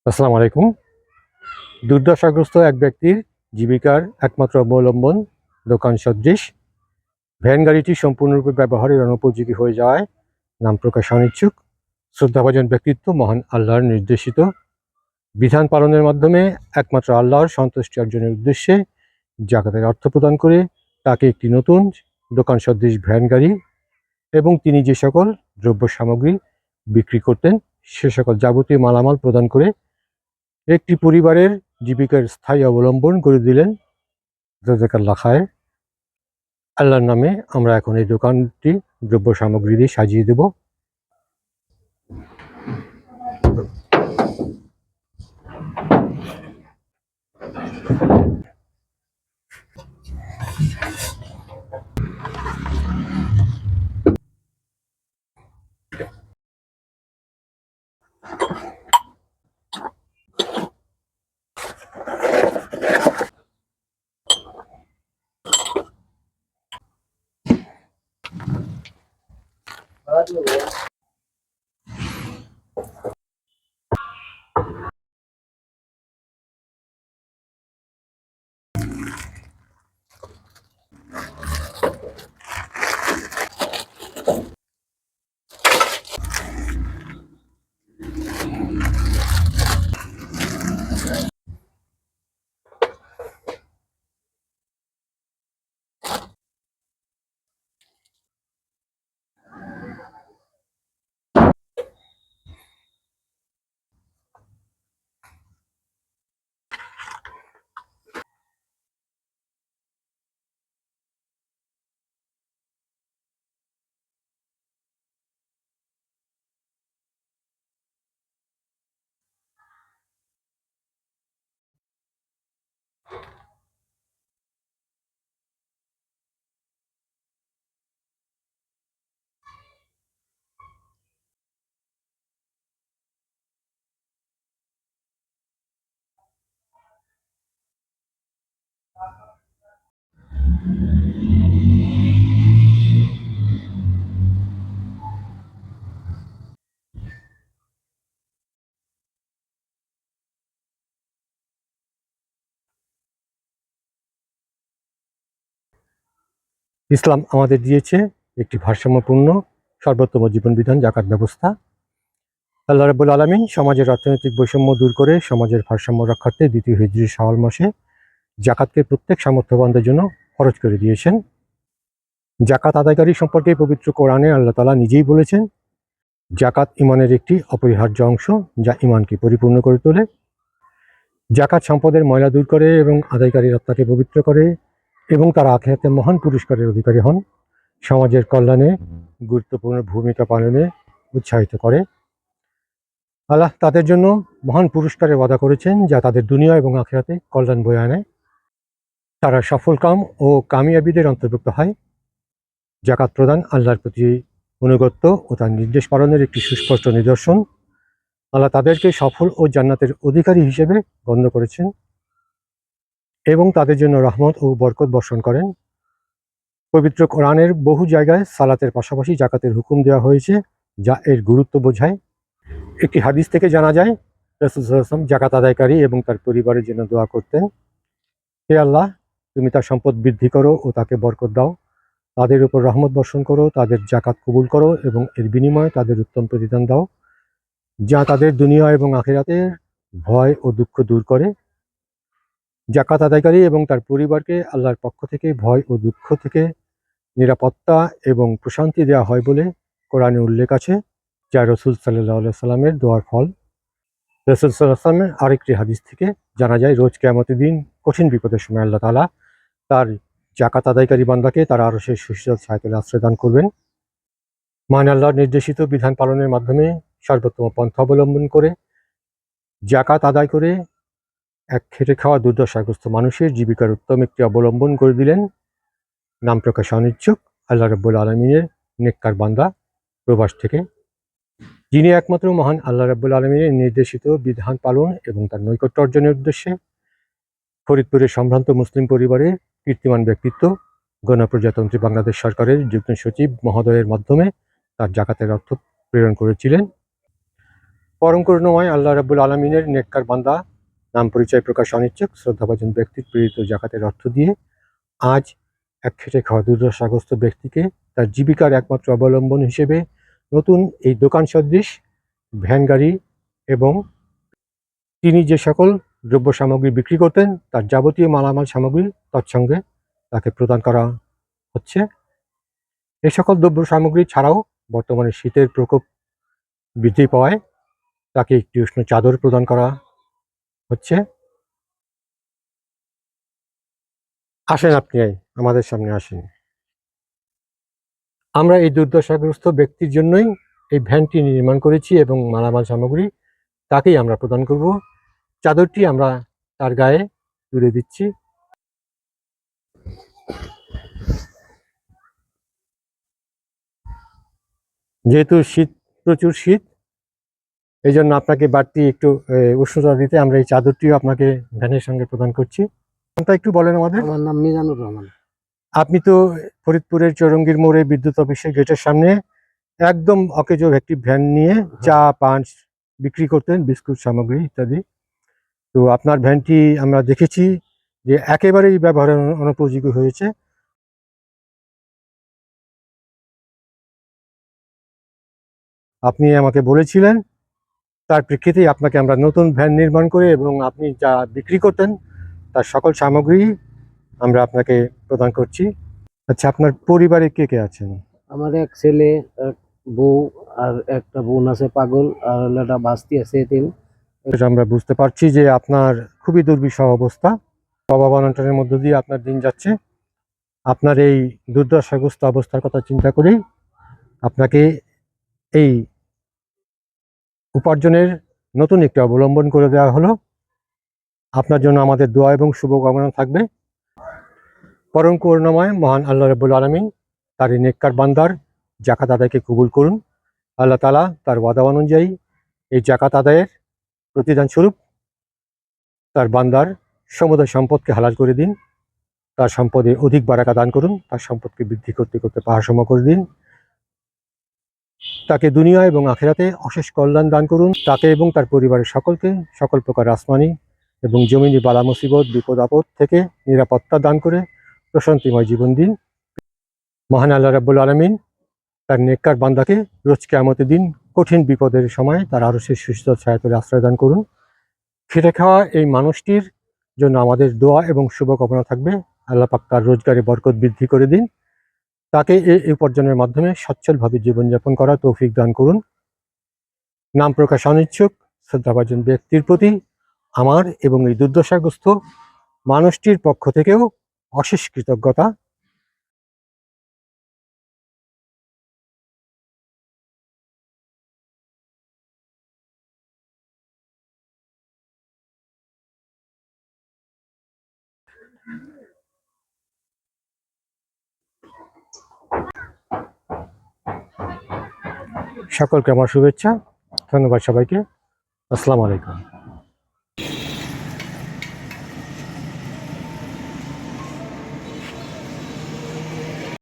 আসসালামু আলাইকুম। দুর্দশাগ্রস্ত এক ব্যক্তির জীবিকার একমাত্র অবলম্বন দোকান সদৃশ ভ্যান গাড়িটি সম্পূর্ণরূপে ব্যবহারের অনুপযোগী হয়ে যাওয়ায় নাম প্রকাশ অনিচ্ছুক শ্রদ্ধাভাজন ব্যক্তিত্ব মহান আল্লাহর নির্দেশিত বিধান পালনের মাধ্যমে একমাত্র আল্লাহর সন্তুষ্টি অর্জনের উদ্দেশ্যে জাকাতের অর্থ প্রদান করে তাকে একটি নতুন দোকান সদৃশ ভ্যান গাড়ি এবং তিনি যে সকল দ্রব্য সামগ্রী বিক্রি করতেন সে সকল যাবতীয় মালামাল প্রদান করে একটি পরিবারের জীবিকার স্থায়ী অবলম্বন করে দিলেন। জাযাকাল্লাহ খায়ের। আল্লাহর নামে আমরা এখন এই দোকানটি দ্রব্য সামগ্রী দিয়ে সাজিয়ে দেব। ইসলাম আমাদের দিয়েছে একটি ভারসাম্যপূর্ণ সর্বোত্তম জীবন বিধান জাকাত ব্যবস্থা। আল্লাহ রাব্বুল আলামিন সমাজের অর্থনৈতিক বৈষম্য দূর করে সমাজের ভারসাম্য রক্ষার্থে দ্বিতীয় হিজরি শাওয়াল মাসে জাকাতকে প্রত্যেক সামর্থ্যবানদের জন্য ফরজ করে দিয়েছেন। জাকাত আদায়কারী সম্পর্কে পবিত্র কোরআনে আল্লাহ তাআলা নিজেই বলেছেন, জাকাত ঈমানের একটি অপরিহার্য অংশ যা ঈমানকে পরিপূর্ণ করে তোলে। জাকাত সম্পদের ময়লা দূর করে এবং আদায়কারীর আত্মাকে পবিত্র করে এবং তারা আখিরাতে মহান পুরস্কারের অধিকারী হন, সমাজের কল্যাণে গুরুত্বপূর্ণ ভূমিকা পালনে উৎসাহিত করে। আল্লাহ তাদের জন্য মহান পুরস্কারের ওয়াদা করেছেন যা তাদের দুনিয়া এবং আখিরাতে কল্যাণ বয়ে আনে। তারা সফলকাম ও কামিয়াবিদের অন্তর্ভুক্ত হয়। জাকাত প্রদান আল্লাহর প্রতি অনুগত্য ও তার নির্দেশ পালনের একটি সুস্পষ্ট নিদর্শন। আল্লাহ তাদেরকে সফল ও জান্নাতের অধিকারী হিসেবে গণ্য করেছেন এবং তাদের জন্য রহমত ও বরকত বর্ষণ করেন। পবিত্র কোরআনের বহু জায়গায় সালাতের পাশাপাশি জাকাতের হুকুম দেওয়া হয়েছে যা এর গুরুত্ব বোঝায়। একটি হাদিস থেকে জানা যায়, রাসূল সাল্লাল্লাহু আলাইহি ওয়াসাল্লাম জাকাত আদায়কারী এবং তার পরিবারের জন্য দোয়া করতেন, হে আল্লাহ, তুমি তার সম্পদ বৃদ্ধি করো ও তাকে বরকত দাও, তাদের উপর রহমত বর্ষণ করো, তাদের জাকাত কবুল করো এবং এর বিনিময়ে তাদের উত্তম প্রতিদান দাও যা তাদের দুনিয়া এবং আখিরাতের ভয় ও দুঃখ দূর করে। জাকাত আদায়কারী এবং তার পরিবারকে আল্লাহর পক্ষ থেকে ভয় ও দুঃখ থেকে নিরাপত্তা এবং প্রশান্তি দেওয়া হয় বলে কোরআনে উল্লেখ আছে, যা রাসূল সাল্লাল্লাহু আলাইহি সাল্লামের দোয়ার ফল। রাসূল সাল্লাল্লাহু আলাইহি সাল্লামের আরেকটি হাদিস থেকে জানা যায়, রোজ কিয়ামতের দিন কঠিন বিপদের সময় আল্লাহ তাআলা তার জাকাত আদায়কারী বান্দাকে তার আরশের সুশীতল ছায়াতলে আশ্রয় দান করবেন। মহান আল্লাহর নির্দেশিত বিধান পালনের মাধ্যমে সর্বোত্তম পন্থা অবলম্বন করে জাকাত আদায় করে এক খেটে খাওয়া দুর্দশাগ্রস্ত মানুষের জীবিকার উত্তম একটি অবলম্বন করে দিলেন নাম প্রকাশ অনিচ্ছুক আল্লাহ রাব্বুল আলামিনের নেককার বান্দা প্রবাস থেকে, যিনি একমাত্র মহান আল্লাহ রাব্বুল আলামিনের নির্দেশিত বিধান পালন এবং তার নৈকট্য অর্জনের উদ্দেশ্যে ফরিদপুরের সম্ভ্রান্ত মুসলিম পরিবারের কীর্তিমান ব্যক্তিত্ব গণপ্রজাতন্ত্রী বাংলাদেশ সরকারের যুগ্ম সচিব মহোদয়ের মাধ্যমে তার জাকাতের অর্থ প্রেরণ করেছিলেন। পরম করুণাময় আল্লাহ রাব্বুল আলামিনের নেককার বান্দা নাম পরিচয় প্রকাশ অনিচ্ছুক শ্রদ্ধাভাজন ব্যক্তির প্রেরিত জাকাতের অর্থ দিয়ে আজ এক খেটে খাওয়া দুর্দশাগ্রস্ত ব্যক্তিকে তার জীবিকার একমাত্র অবলম্বন হিসেবে নতুন এই দোকান সদৃশ ভ্যান গাড়ি এবং তিনি যে সকল দ্রব্য সামগ্রী বিক্রি করতেন তার যাবতীয় মালামাল সামগ্রী তৎসঙ্গে তাকে প্রদান করা হচ্ছে। এই সকল দ্রব্য সামগ্রী ছাড়াও বর্তমানে শীতের প্রকোপ বৃদ্ধি পাওয়ায় তাকে একটি উষ্ণ চাদর প্রদান করা হচ্ছে। আসেন, আপনি আমাদের সামনে আসেন। আমরা এই দুর্দশাগ্রস্ত ব্যক্তির জন্যই এই ভ্যানটি নির্মাণ করেছি এবং মালামাল সামগ্রী তাকেই আমরা প্রদান করব। চাদরটি আমরা তার গায়ে তুলে দিচ্ছি। যেহেতু শীত, প্রচুর শীত, এই জন্য আপনাকে বাড়তি একটু উষ্ণতা দিতে আমরা এই চাদরটিও আপনাকে ভ্যানের সঙ্গে প্রদান করছি। নামটা একটু বলেন আমাদের। আমার নাম মিজানুর রহমান। আপনি তো ফরিদপুরের চৌরঙ্গীর মোড়ে বিদ্যুৎ অফিসের গেটের সামনে একদম অকেজো একটি ভ্যান নিয়ে চা পান বিক্রি করতেন, বিস্কুট সামগ্রী ইত্যাদি। তো আপনার ভ্যানটি আমরা দেখেছি যে একেবারেই ব্যবহারের অনুপযোগী হয়েছে। আপনি আমাকে বলেছিলেন, তার প্রেক্ষিতেই আপনাকে আমরা নতুন ভ্যান নির্মাণ করে এবং আপনি যা বিক্রি করতেন তার সকল সামগ্রী আমরা আপনাকে প্রদান করছি। আচ্ছা, আপনার পরিবারে কে কে আছেন? আমার এক ছেলে, এক বউ, আর একটা বোন আছে পাগল, আর হলো একটা বাস্তি আছে এতিম। এটা আমরা বুঝতে পারছি যে আপনার খুবই দুর্বিষহ অবস্থা, অভাব অনটনের মধ্য দিয়ে আপনার দিন যাচ্ছে। আপনার এই দুর্দশাগ্রস্ত অবস্থার কথা চিন্তা করেই আপনাকে এই উপার্জনের নতুন একটি অবলম্বন করে দেওয়া হলো। আপনার জন্য আমাদের দোয়া এবং শুভকামনা থাকবে। পরম করুণাময় মহান আল্লাহ রাব্বুল আলামিন তার এই নেককার বান্দার জাকাত আদায়কে কবুল করুন। আল্লাহ তাআলা তার ওয়াদা অনুযায়ী এই জাকাত আদায়ের প্রতিদান স্বরূপ তার বান্দার সমুদয় সম্পদকে হালাল করে দিন, তার সম্পদে অধিক বারাকা দান করুন, তার সম্পদকে বৃদ্ধি করতে করতে পাহাড়সম করে দিন, তাকে দুনিয়া এবং আখিরাতে অশেষ কল্যাণ দান করুন, তাকে এবং তার পরিবারের সকলকে সকল প্রকার আসমানি এবং জমিনি বালা মুসিবত বিপদ আপদ থেকে নিরাপত্তা দান করে প্রশান্তিময় জীবন দিন। মহান আল্লাহ রাব্বুল আলামিন তার নেককার বান্দাকে রোজ কিয়ামতের দিন কঠিন বিপদের সময় তার আরশের সুশীতল ছায়াতলে আশ্রয় দান করুন। খেটে খাওয়া এই মানুষটির জন্য আমাদের দোয়া এবং শুভকামনা থাকবে। আল্লাহ পাক তার রোজগারে বরকত বৃদ্ধি করে দিন, তাকে এই উপার্জনের মাধ্যমে সচ্ছলভাবে জীবনযাপন করার তৌফিক দান করুন। নাম প্রকাশ অনিচ্ছুক শ্রদ্ধাভাজন ব্যক্তির প্রতি আমার এবং এই দুর্দশাগ্রস্ত মানুষটির পক্ষ থেকেও অশেষ কৃতজ্ঞতা। সকলকে আমার শুভেচ্ছা, ধন্যবাদ সবাইকে। আসসালামু আলাইকুম।